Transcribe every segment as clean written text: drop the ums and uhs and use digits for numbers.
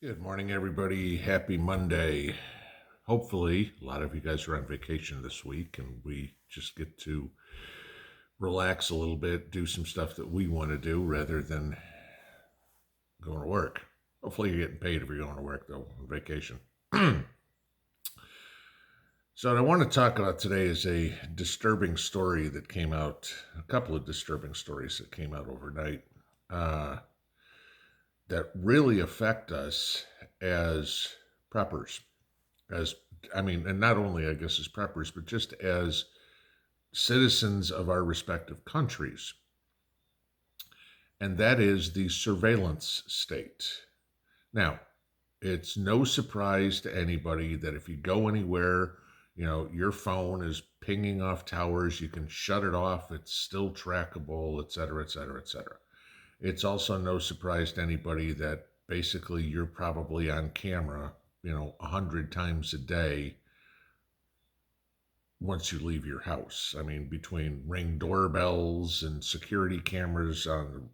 Good morning, everybody. Happy Monday. Hopefully, a lot of you guys are on vacation this week and we just get to relax a little bit, do some stuff that we want to do rather than going to work. Hopefully, you're getting paid if you're going to work, though, on vacation. So, what I want to talk about today is a disturbing story that came out, a couple of disturbing stories that came out overnight uh, that really affect us as preppers. As and not only, I guess, as preppers, but just as citizens of our respective countries. And that is the surveillance state. Now, it's no surprise to anybody that if you go anywhere, your phone is pinging off towers, you can shut it off, it's still trackable, et cetera, et cetera, et cetera. It's also no surprise to anybody that basically you're probably on camera, 100 times a day once you leave your house. Between Ring doorbells and security cameras on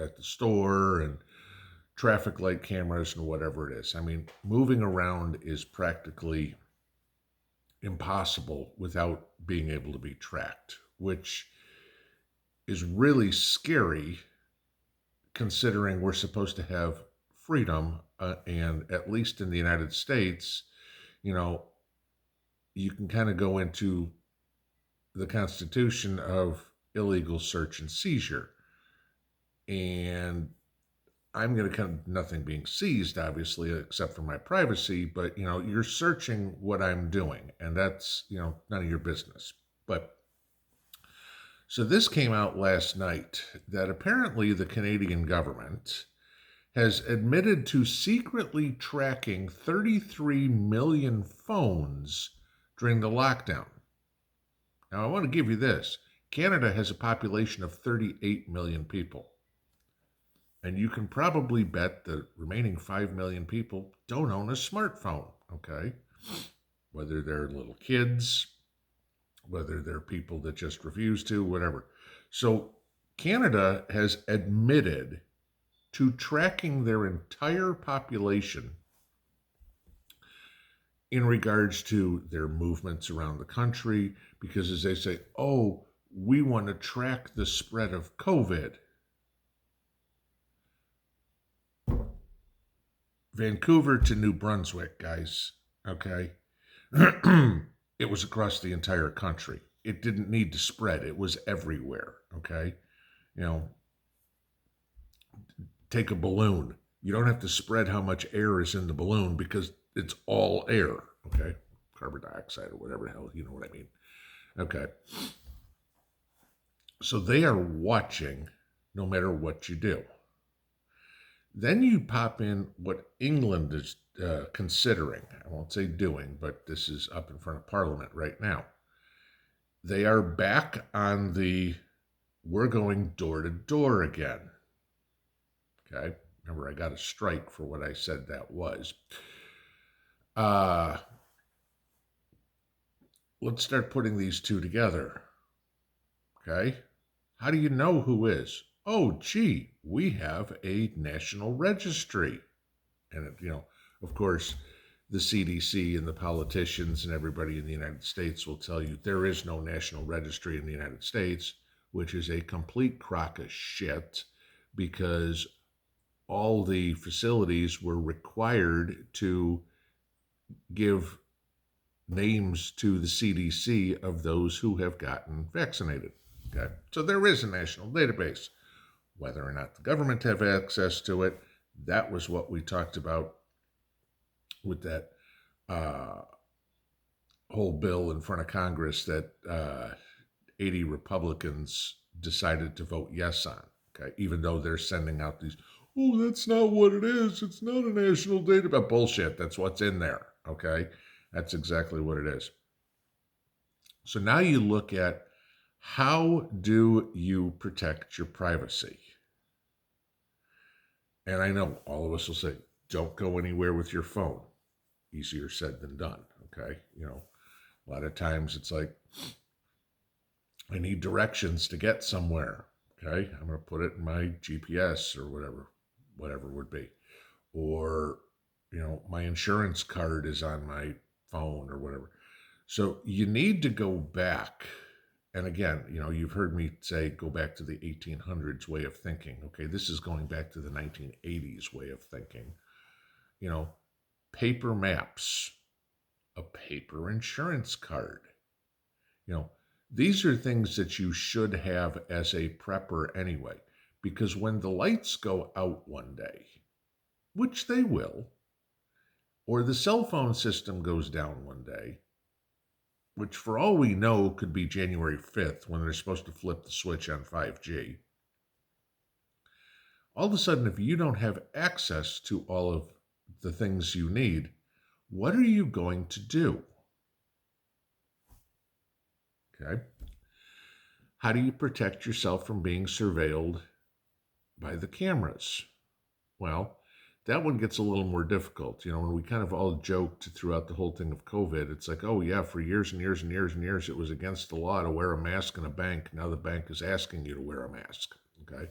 at the store and traffic light cameras and whatever it is. Moving around is practically impossible without being able to be tracked, which is really scary considering we're supposed to have freedom, and at least in the United States, you know, you can kind of go into the Constitution of illegal search and seizure. And I'm going to kind of nothing being seized, obviously, except for my privacy, but you're searching what I'm doing, and that's, none of your business. But so this came out last night that apparently the Canadian government has admitted to secretly tracking 33 million phones during the lockdown. Now, I want to give you this. Canada has a population of 38 million people. And you can probably bet the remaining 5 million people don't own a smartphone, okay? Whether they're little kids, whether they're people that just refuse to, whatever. So Canada has admitted to tracking their entire population in regards to their movements around the country, because as they say, oh, we want to track the spread of COVID. Vancouver to New Brunswick, guys, okay? It was across the entire country. It didn't need to spread. It was everywhere, okay? Take a balloon. You don't have to spread how much air is in the balloon because it's all air, okay? Carbon dioxide or whatever the hell, you know what I mean. Okay. So they are watching no matter what you do. Then you pop in what England is considering. I won't say doing, but this is up in front of Parliament right now. They are back on the we're going door to door again. Okay. Remember, I got a strike for what I said that was. Let's start putting these two together. Okay. How do you know who is? Oh, gee, we have a national registry. And, of course, the CDC and the politicians and everybody in the United States will tell you there is no national registry in the United States, which is a complete crock of shit because all the facilities were required to give names to the CDC of those who have gotten vaccinated. Okay, so there is a national database. Whether or not the government have access to it, that was what we talked about with that whole bill in front of Congress that 80 Republicans decided to vote yes on. Okay, even though they're sending out these, oh, that's not what it is. It's not a national database. Bullshit. That's what's in there. Okay, that's exactly what it is. So now you look at how do you protect your privacy? And I know all of us will say, don't go anywhere with your phone. Easier said than done, okay? A lot of times it's like, I need directions to get somewhere, okay? I'm going to put it in my GPS or whatever it would be. or, my insurance card is on my phone or whatever. So you need to go back. And again, you've heard me say go back to the 1800s way of thinking. Okay, this is going back to the 1980s way of thinking. You know, paper maps, a paper insurance card. You know, these are things that you should have as a prepper anyway, because when the lights go out one day, which they will, or the cell phone system goes down one day, which for all we know could be January 5th when they're supposed to flip the switch on 5G. All of a sudden, if you don't have access to all of the things you need, what are you going to do? Okay. How do you protect yourself from being surveilled by the cameras? Well, that one gets a little more difficult. When we kind of all joked throughout the whole thing of COVID, it's like, oh yeah, for years and years and years and years, it was against the law to wear a mask in a bank. Now the bank is asking you to wear a mask. Okay.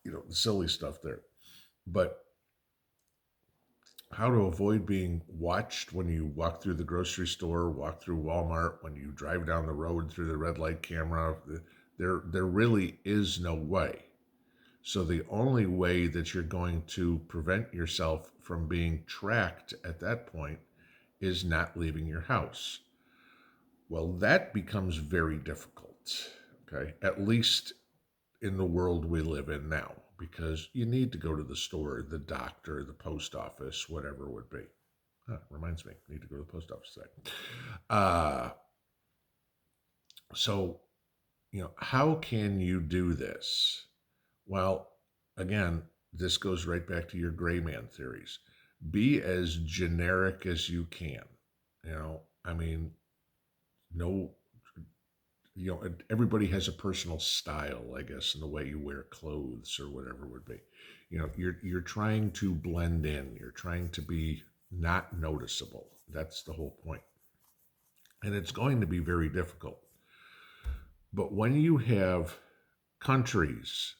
The silly stuff there. But how to avoid being watched when you walk through the grocery store, walk through Walmart, when you drive down the road through the red light camera, there really is no way. So the only way that you're going to prevent yourself from being tracked at that point is not leaving your house. Well, that becomes very difficult, okay? At least in the world we live in now, because you need to go to the store, the doctor, the post office, whatever it would be. Reminds me, I need to go to the post office today. So, how can you do this? Well, again, this goes right back to your gray man theories. Be as generic as you can. I mean, no, everybody has a personal style, I guess, in the way you wear clothes or whatever it would be. You're trying to blend in. You're trying to be not noticeable. That's the whole point. And it's going to be very difficult. But when you have countries,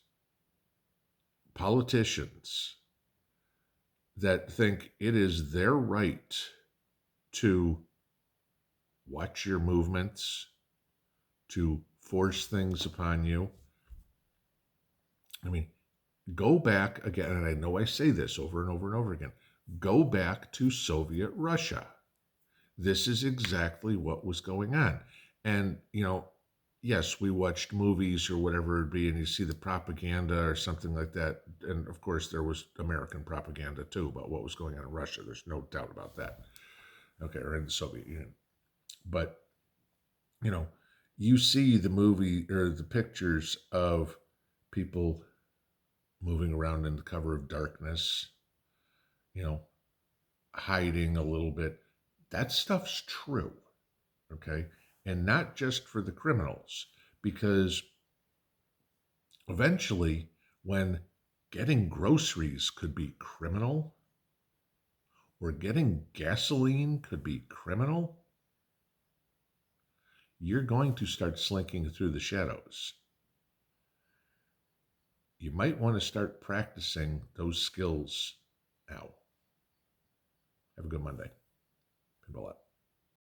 politicians that think it is their right to watch your movements, to force things upon you. I mean, go back again, and I know I say this over and over and over again, go back to Soviet Russia. This is exactly what was going on. And, yes, we watched movies or whatever it be, and you see the propaganda or something like that. And of course, there was American propaganda too about what was going on in Russia. There's no doubt about that. Okay, or in the Soviet Union. But, you see the movie or the pictures of people moving around in the cover of darkness, hiding a little bit. That stuff's true. Okay. And not just for the criminals, because eventually, when getting groceries could be criminal, or getting gasoline could be criminal, you're going to start slinking through the shadows. You might want to start practicing those skills now. Have a good Monday. Pinball out.